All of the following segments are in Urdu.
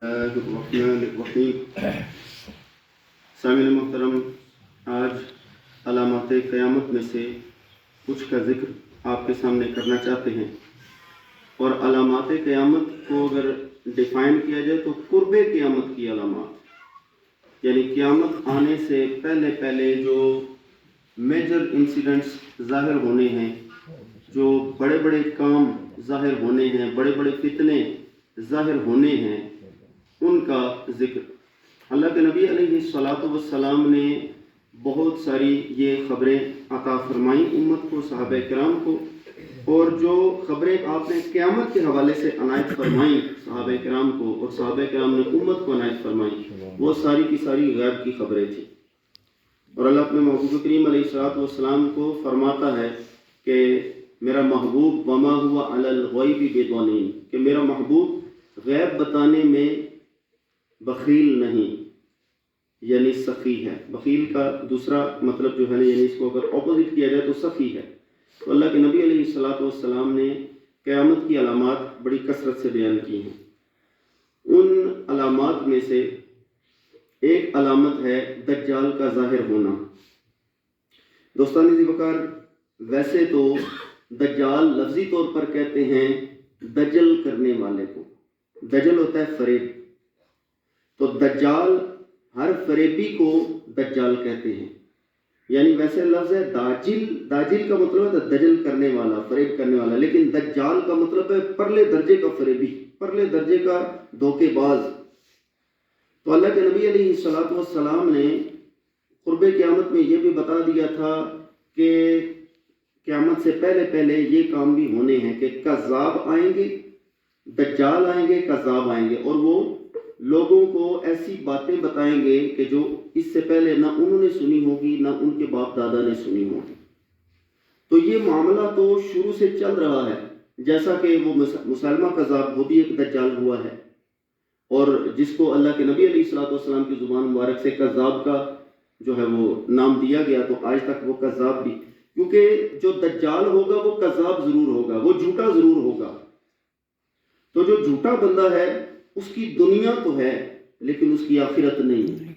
الرحمن الرحیم۔ سامعین محترم، آج علامات قیامت میں سے کچھ کا ذکر آپ کے سامنے کرنا چاہتے ہیں، اور علامات قیامت کو اگر ڈیفائن کیا جائے تو قرب قیامت کی علامات، یعنی قیامت آنے سے پہلے پہلے جو میجر انسیڈنٹس ظاہر ہونے ہیں، جو بڑے بڑے کام ظاہر ہونے ہیں، بڑے بڑے فتنے ظاہر ہونے ہیں، ان کا ذکر۔ اللہ کے نبی علیہ الصلاۃ والسلام نے بہت ساری یہ خبریں عطا فرمائیں امت کو، صحابہ کرام کو، اور جو خبریں آپ نے قیامت کے حوالے سے عنایت فرمائیں صحابہ کرام کو، اور صحابہ کرام نے امت کو عنایت فرمائیں، وہ ساری کی ساری غیب کی خبریں تھیں۔ اور اللہ اپنے محبوب کریم علیہ الصلاۃ والسلام کو فرماتا ہے کہ میرا محبوب وما ہوا علی الغیب بضنین، کہ میرا محبوب غیب بتانے میں بخیل نہیں، یعنی سخی ہے۔ بخیل کا دوسرا مطلب جو ہے نا، یعنی اس کو اگر اپوزٹ کیا جائے تو سخی ہے۔ تو اللہ کے نبی علیہ الصلاۃ والسلام نے قیامت کی علامات بڑی کثرت سے بیان کی ہیں۔ ان علامات میں سے ایک علامت ہے دجال کا ظاہر ہونا۔ دوستان ذی وقار، ویسے تو دجال لفظی طور پر کہتے ہیں دجل کرنے والے کو، دجل ہوتا ہے فریب، تو دجال ہر فریبی کو دجال کہتے ہیں۔ یعنی ویسے لفظ ہے داجل، داجل کا مطلب ہے دجل کرنے والا، فریب کرنے والا، لیکن دجال کا مطلب ہے پرلے درجے کا فریبی، پرلے درجے کا دھوکے باز۔ تو اللہ کے نبی علیہ الصلاۃ والسلام نے قرب قیامت میں یہ بھی بتا دیا تھا کہ قیامت سے پہلے پہلے یہ کام بھی ہونے ہیں کہ کذاب آئیں گے، دجال آئیں گے، کذاب آئیں گے، اور وہ لوگوں کو ایسی باتیں بتائیں گے کہ جو اس سے پہلے نہ انہوں نے سنی ہوگی، نہ ان کے باپ دادا نے سنی ہوگی۔ تو یہ معاملہ تو شروع سے چل رہا ہے، جیسا کہ وہ مسلمہ کذاب، وہ بھی ایک دجال ہوا ہے، اور جس کو اللہ کے نبی علیہ الصلوۃ والسلام کی زبان مبارک سے کذاب کا جو ہے وہ نام دیا گیا، تو آج تک وہ کذاب بھی، کیونکہ جو دجال ہوگا وہ کذاب ضرور ہوگا، وہ جھوٹا ضرور ہوگا۔ تو جو جھوٹا بندہ ہے اس کی دنیا تو ہے لیکن اس کی آخرت نہیں ہے۔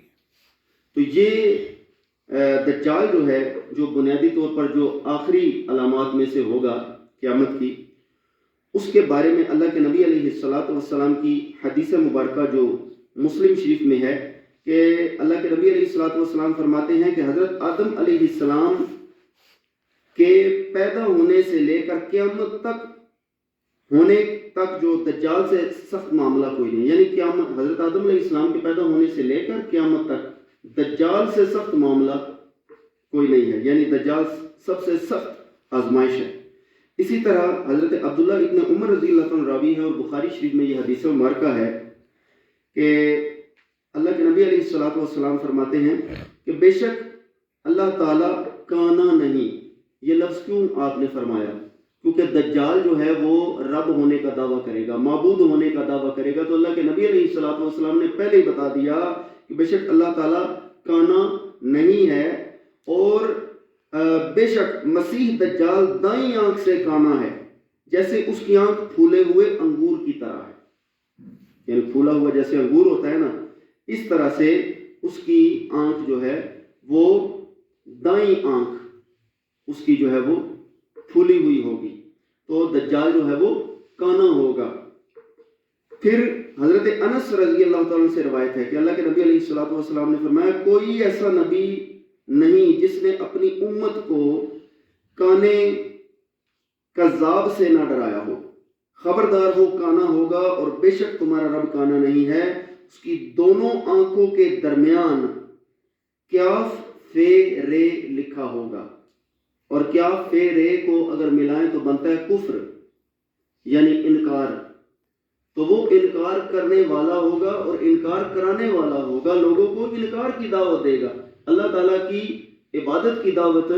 تو یہ دجال جو ہے، جو بنیادی طور پر جو آخری علامات میں سے ہوگا قیامت کی، اس کے بارے میں اللہ کے نبی علیہ الصلاۃ والسلام کی حدیث مبارکہ جو مسلم شریف میں ہے کہ اللہ کے نبی علیہ الصلاۃ والسلام فرماتے ہیں کہ حضرت آدم علیہ السلام کے پیدا ہونے سے لے کر قیامت تک ہونے تک جو دجال سے سخت معاملہ کوئی نہیں، یعنی قیامت، حضرت آدم علیہ السلام کے پیدا ہونے سے لے کر قیامت تک دجال سے سخت معاملہ کوئی نہیں ہے، یعنی دجال سب سے سخت آزمائش ہے۔ اسی طرح حضرت عبداللہ ابن عمر رضی اللہ عنہ راوی ہے، اور بخاری شریف میں یہ حدیث مبارکہ ہے کہ اللہ کے نبی علیہ الصلوۃ والسلام فرماتے ہیں کہ بے شک اللہ تعالیٰ کانا نہیں، یہ لفظ کیوں آپ نے فرمایا؟ کیونکہ دجال جو ہے وہ رب ہونے کا دعویٰ کرے گا، معبود ہونے کا دعویٰ کرے گا، تو اللہ کے نبی علیہ الصلوۃ والسلام نے پہلے ہی بتا دیا کہ بے شک اللہ تعالیٰ کانا نہیں ہے، اور بے شک مسیح دجال دائیں آنکھ سے کانا ہے، جیسے اس کی آنکھ پھولے ہوئے انگور کی طرح ہے، یعنی پھولا ہوا جیسے انگور ہوتا ہے نا، اس طرح سے اس کی آنکھ جو ہے وہ دائیں آنکھ اس کی جو ہے وہ پھولی ہوئی ہوگی، تو دجال جو ہے وہ کانا ہوگا۔ پھر حضرت انس رضی اللہ تعالیٰ سے روایت ہے کہ اللہ کے نبی علیہ الصلوۃ والسلام نے فرمایا کوئی ایسا نبی نہیں جس نے اپنی امت کو کانے کذاب سے نہ ڈرایا ہو، خبردار ہو کانا ہوگا، اور بے شک تمہارا رب کانا نہیں ہے، اس کی دونوں آنکھوں کے درمیان کیاف فے رے لکھا ہوگا، اور کیا فے رے کو اگر ملائیں تو بنتا ہے کفر، یعنی انکار، تو وہ انکار کرنے والا ہوگا اور انکار کرانے والا ہوگا، لوگوں کو انکار کی دعوت دے گا، اللہ تعالیٰ کی عبادت کی دعوت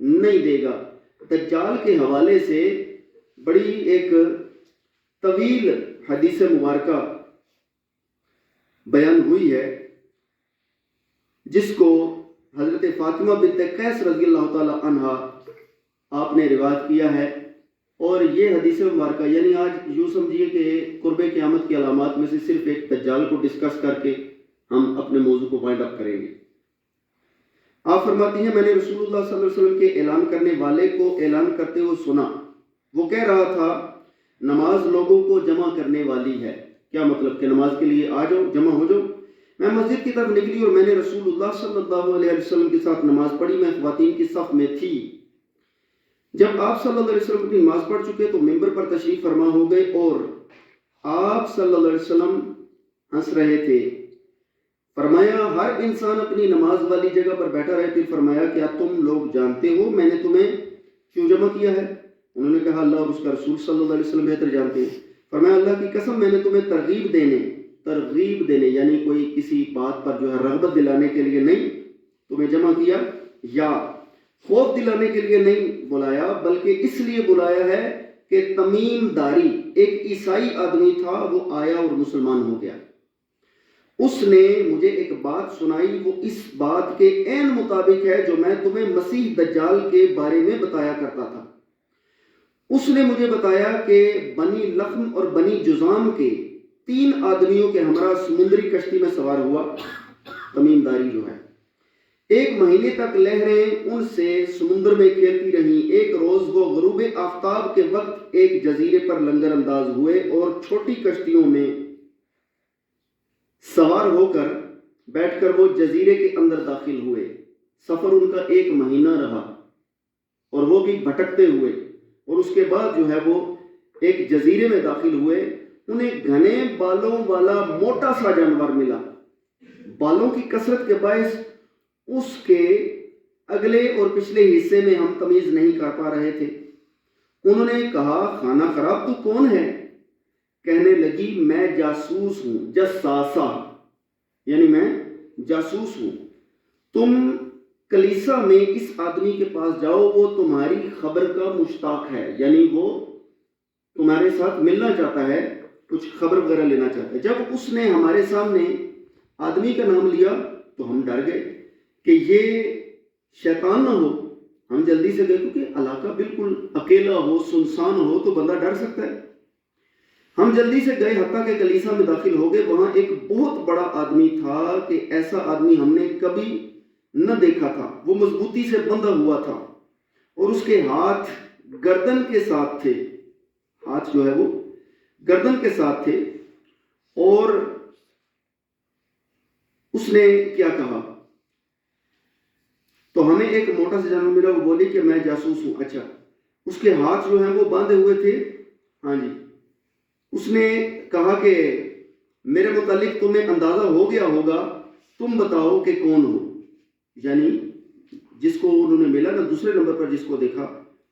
نہیں دے گا۔ دجال کے حوالے سے بڑی ایک طویل حدیث مبارکہ بیان ہوئی ہے، جس کو حضرت فاطمہ بنت قیس رضی اللہ تعالی عنہا آپ نے روایت کیا ہے اور یہ حدیث مبارکہ یعنی آج یوں سمجھیے کہ قرب قیامت کی علامات میں سے صرف ایک دجال کو ڈسکس کر کے ہم اپنے موضوع کو وائنڈ اپ کریں گے۔ آپ فرماتی ہیں میں نے رسول اللہ صلی اللہ علیہ وسلم کے اعلان کرنے والے کو اعلان کرتے ہوئے سنا، وہ کہہ رہا تھا نماز لوگوں کو جمع کرنے والی ہے۔ کیا مطلب کہ نماز کے لیے آ جاؤ، جمع ہو جاؤ۔ میں مسجد کی طرف نکلی اور میں نے رسول اللہ صلی اللہ علیہ وسلم کے ساتھ نماز پڑھی، میں خواتین کی صف میں تھی۔ جب آپ صلی اللہ علیہ وسلم اپنی نماز پڑھ چکے تو ممبر پر تشریف فرما ہو گئے اور آپ صلی اللہ علیہ وسلم ہنس رہے تھے۔ فرمایا ہر انسان اپنی نماز والی جگہ پر بیٹھا رہے۔ پھر فرمایا کیا تم لوگ جانتے ہو میں نے تمہیں کیوں جمع کیا ہے؟ انہوں نے کہا اللہ اور اس کا رسول صلی اللہ علیہ وسلم بہتر جانتے ہیں۔ فرمایا اللہ کی قسم میں نے تمہیں ترغیب دینے یعنی کوئی کسی بات پر جو ہے رغبت دلانے کے لیے نہیں تمہیں جمع کیا، یا خوف دلانے کے لیے نہیں بلایا، بلکہ اس لیے بلایا ہے کہ تمیم داری ایک عیسائی آدمی تھا، وہ آیا اور مسلمان ہو گیا۔ اس نے مجھے ایک بات سنائی، وہ اس بات کے عین مطابق ہے جو میں تمہیں مسیح دجال کے بارے میں بتایا کرتا تھا۔ اس نے مجھے بتایا کہ بنی لخم اور بنی جزام کے 3 آدمیوں کے ہمراہ سمندری کشتی میں سوار ہوا، تمیم داری جو ہے، 1 مہینے تک لہریں ان سے سمندر میں کھیلتی رہیں۔ ایک روز وہ غروب آفتاب کے وقت ایک جزیرے پر لنگر انداز ہوئے اور چھوٹی کشتیوں میں سوار ہو کر بیٹھ کر وہ جزیرے کے اندر داخل ہوئے۔ سفر ان کا 1 مہینہ رہا اور وہ بھی بھٹکتے ہوئے، اور اس کے بعد جو ہے وہ ایک جزیرے میں داخل ہوئے۔ انہیں گھنے بالوں والا موٹا سا جانور ملا۔ بالوں کی کثرت کے باعث اس کے اگلے اور پچھلے حصے میں ہم تمیز نہیں کر پا رہے تھے۔ انہوں نے کہا خانہ خراب تو کون ہے؟ کہنے لگی میں جاسوس ہوں، جساسہ یعنی میں جاسوس ہوں۔ تم کلیسا میں اس آدمی کے پاس جاؤ، وہ تمہاری خبر کا مشتاق ہے، یعنی وہ تمہارے ساتھ ملنا چاہتا ہے، کچھ خبر وغیرہ لینا چاہتا ہے۔ جب اس نے ہمارے سامنے آدمی کا نام لیا تو ہم ڈر گئے کہ یہ شیطان نہ ہو۔ ہم جلدی سے گئے کیونکہ علاقہ بالکل اکیلا ہو، سنسان ہو تو بندہ ڈر سکتا ہے۔ ہم جلدی سے گئے حتیٰ کہ کلیسا میں داخل ہو گئے۔ وہاں ایک بہت بڑا آدمی تھا کہ ایسا آدمی ہم نے کبھی نہ دیکھا تھا۔ وہ مضبوطی سے بندھا ہوا تھا اور اس کے ہاتھ گردن کے ساتھ تھے، ہاتھ جو ہے وہ گردن کے ساتھ تھے۔ اور اس نے کیا کہا تو ہمیں ایک موٹا سا جانور ملا، وہ بولی کہ میں جاسوس ہوں۔ اچھا، اس کے ہاتھ جو ہیں وہ باندھے ہوئے تھے۔ ہاں جی، اس نے کہا کہ میرے متعلق تمہیں اندازہ ہو گیا ہوگا، تم بتاؤ کہ کون ہو۔ یعنی جس کو انہوں نے ملا نا دوسرے نمبر پر جس کو دیکھا،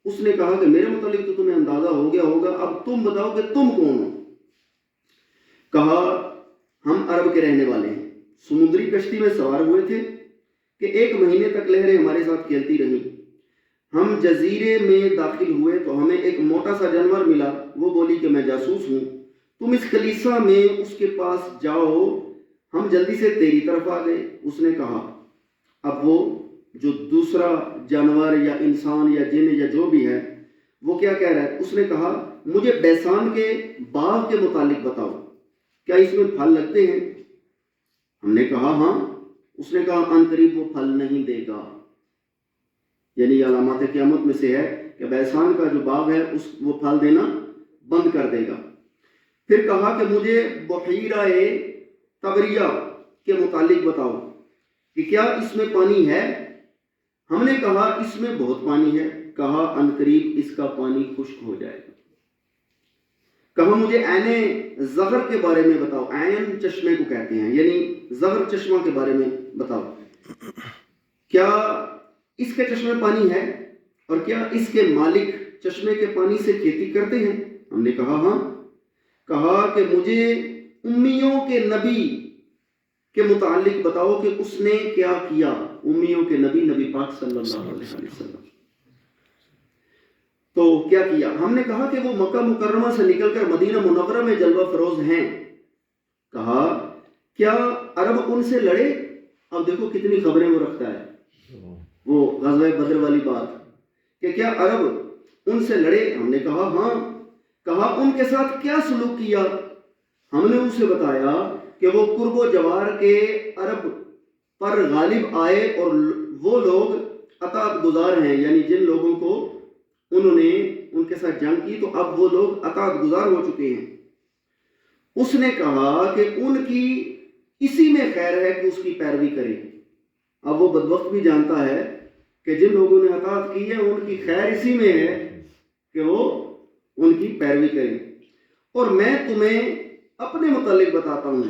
اس نے کہا کہ میرے متعلق تو تمہیں اندازہ ہو گیا ہوگا، اب تم بتاؤ کہ تم کون ہو۔ کہا ہم عرب کے رہنے والے ہیں، سمندری کشتی میں سوار ہوئے تھے کہ 1 مہینے تک لہریں ہمارے ساتھ کھیلتی رہیں۔ ہم جزیرے میں داخل ہوئے تو ہمیں ایک موٹا سا جانور ملا، وہ بولی کہ میں جاسوس ہوں، تم اس کلیسا میں اس کے پاس جاؤ۔ ہم جلدی سے تیری طرف آ گئے۔ اس نے کہا، اب وہ جو دوسرا جانور یا انسان یا جن یا جو بھی ہے وہ کیا کہہ رہا ہے؟ اس نے کہا مجھے بیسان کے باغ کے متعلق بتاؤ، کیا اس میں پھل لگتے ہیں؟ ہم نے کہا ہاں۔ اس نے کہا ان قریب وہ پھل نہیں دے گا، یعنی علامات قیامت میں سے ہے کہ بیسان کا جو باغ ہے وہ پھل دینا بند کر دے گا۔ پھر کہا کہ مجھے بحیرہ طبریہ کے متعلق بتاؤ کہ کیا اس میں پانی ہے؟ ہم نے کہا اس میں بہت پانی ہے۔ کہا ان قریب اس کا پانی خشک ہو جائے گا۔ کہا مجھے عین زغر کے بارے میں بتاؤ، عین چشمے کو کہتے ہیں، یعنی زغر چشمہ کے بارے میں بتاؤ، کیا اس کے چشمے پانی ہے اور کیا اس کے مالک چشمے کے پانی سے کھیتی کرتے ہیں؟ ہم نے کہا ہاں۔ کہا کہ مجھے امیوں کے نبی کے متعلق بتاؤ کہ اس نے کیا کیا۔ امیوں کے نبی پاک صلی اللہ علیہ وسلم تو کیا کیا؟ ہم نے کہا کہ وہ مکہ مکرمہ سے نکل کر مدینہ منورہ میں جلوہ فروز ہیں۔ کہا کیا عرب ان سے لڑے؟ اب دیکھو کتنی خبریں وہ رکھتا ہے، وہ غزوہ بدر والی بات کہ کیا عرب ان سے لڑے؟ ہم نے کہا ہاں۔ کہا ان کے ساتھ کیا سلوک کیا؟ ہم نے اسے بتایا کہ وہ قرب و جوار کے عرب پر غالب آئے اور وہ لوگ اطاعت گزار ہیں، یعنی جن لوگوں کو انہوں نے ان کے ساتھ جنگ کی تو اب وہ لوگ اطاعت گزار ہو چکے ہیں۔ اس نے کہا کہ ان کی اسی میں خیر ہے کہ اس کی پیروی کرے۔ اب وہ بدبخت بھی جانتا ہے کہ جن لوگوں نے اطاعت کی ہے ان کی خیر اسی میں ہے کہ وہ ان کی پیروی کریں۔ اور میں تمہیں اپنے متعلق بتاتا ہوں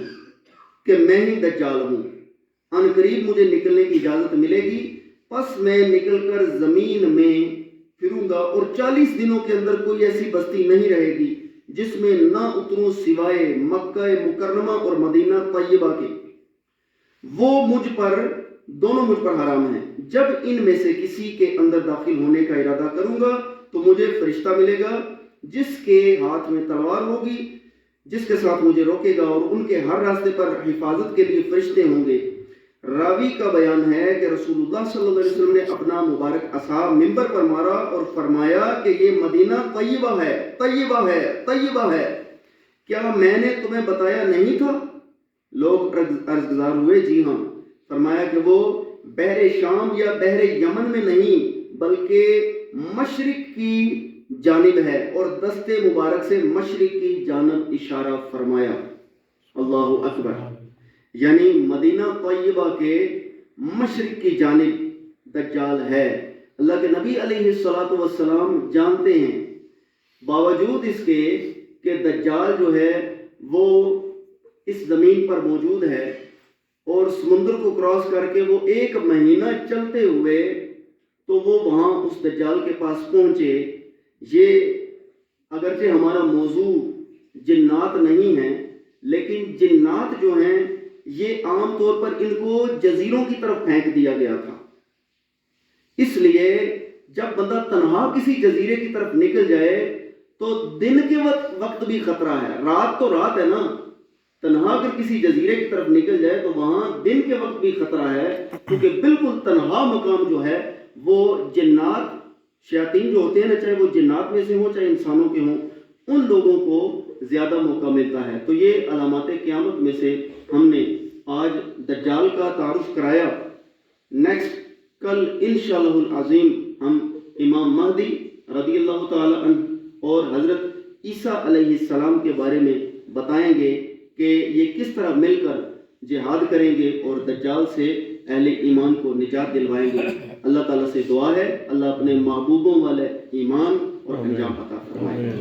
کہ میں ہی دجال ہوں، ان قریب مجھے نکلنے کی اجازت ملے گی، پس میں نکل کر زمین میں پھروں گا اور 40 دنوں کے اندر کوئی ایسی بستی نہیں رہے گی جس میں نہ اتروں سوائے مکہ مکرمہ اور مدینہ طیبہ کے، وہ دونوں مجھ پر حرام ہیں۔ جب ان میں سے کسی کے اندر داخل ہونے کا ارادہ کروں گا تو مجھے فرشتہ ملے گا جس کے ہاتھ میں تلوار ہوگی، جس کے ساتھ مجھے روکے گا، اور ان کے ہر راستے پر حفاظت کے لیے فرشتے ہوں گے۔ راوی کا بیان ہے کہ رسول اللہ صلی اللہ علیہ وسلم نے اپنا مبارک عصا منبر پر مارا اور فرمایا کہ یہ مدینہ طیبہ ہے، طیبہ ہے، طیبہ ہے، کیا میں نے تمہیں بتایا نہیں تھا؟ لوگ عرض گزار ہوئے جی ہاں۔ فرمایا کہ وہ بحر شام یا بحر یمن میں نہیں بلکہ مشرق کی جانب ہے، اور دست مبارک سے مشرق کی جانب اشارہ فرمایا۔ اللہ اکبر، یعنی مدینہ طیبہ کے مشرق کی جانب دجال ہے۔ اللہ کے نبی علیہ السلام جانتے ہیں، باوجود اس کے کہ دجال جو ہے وہ اس زمین پر موجود ہے اور سمندر کو کراس کر کے وہ 1 مہینہ چلتے ہوئے تو وہ وہاں اس دجال کے پاس پہنچے۔ یہ اگرچہ ہمارا موضوع جنات نہیں ہے، لیکن جنات جو ہیں یہ عام طور پر ان کو جزیروں کی طرف پھینک دیا گیا تھا، اس لیے جب بندہ تنہا کسی جزیرے کی طرف نکل جائے تو دن کے وقت بھی خطرہ ہے، رات تو رات ہے نا، تنہا اگر کسی جزیرے کی طرف نکل جائے تو وہاں دن کے وقت بھی خطرہ ہے، کیونکہ بالکل تنہا مقام جو ہے وہ جنات، شیاطین جو ہوتے ہیں نا، چاہے وہ جنات میں سے ہوں چاہے انسانوں کے ہوں، ان لوگوں کو زیادہ موقع ملتا ہے۔ تو یہ علامات قیامت میں سے ہم نے آج دجال کا تعارف کرایا۔ نیکسٹ کل انشاءاللہ العظیم ہم امام مہدی رضی اللہ تعالی عنہ اور حضرت عیسیٰ علیہ السلام کے بارے میں بتائیں گے کہ یہ کس طرح مل کر جہاد کریں گے اور دجال سے اہل ایمان کو نجات دلوائیں گے۔ اللہ تعالیٰ سے دعا ہے اللہ اپنے محبوبوں والے ایمان اور انجام عطا فرمائے۔